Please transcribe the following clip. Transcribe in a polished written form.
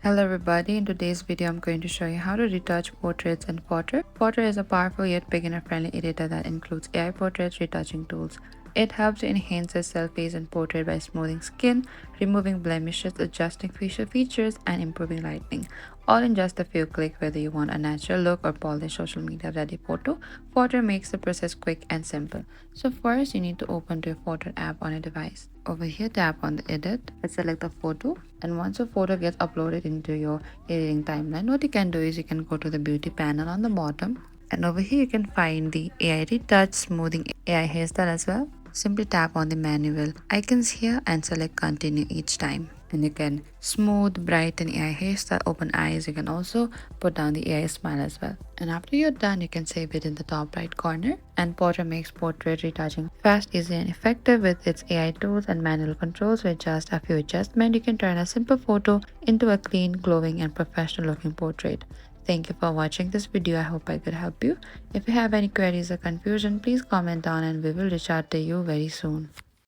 Hello everybody, in today's video I'm going to show you how to retouch portraits in Fotor. Fotor is a powerful yet beginner-friendly editor that includes AI portraits retouching tools. It helps to enhance your selfies and portrait by smoothing skin, removing blemishes, adjusting facial features, and improving lighting. All in just a few clicks. Whether you want a natural look or polished social media ready photo, Fotor makes the process quick and simple. So first you need to open your Fotor app on your device. Over here, tap on the edit and select the photo, and once your photo gets uploaded into your editing timeline, what you can do is you can go to the beauty panel on the bottom, and over here you can find the AI retouch smoothing AI hairstyle as well. Simply tap on the manual icons here and select continue each time, and you can smooth, brighten AI hairstyle, open eyes. You can also put down the AI smile as well. And after you're done, you can save it in the top right corner. And Fotor makes portrait retouching fast, easy, and effective with its AI tools and manual controls. With just a few adjustments, you can turn a simple photo into a clean, glowing, and professional looking portrait. Thank you for watching this video. I hope I could help you. If you have any queries or confusion, please comment down and we will reach out to you very soon.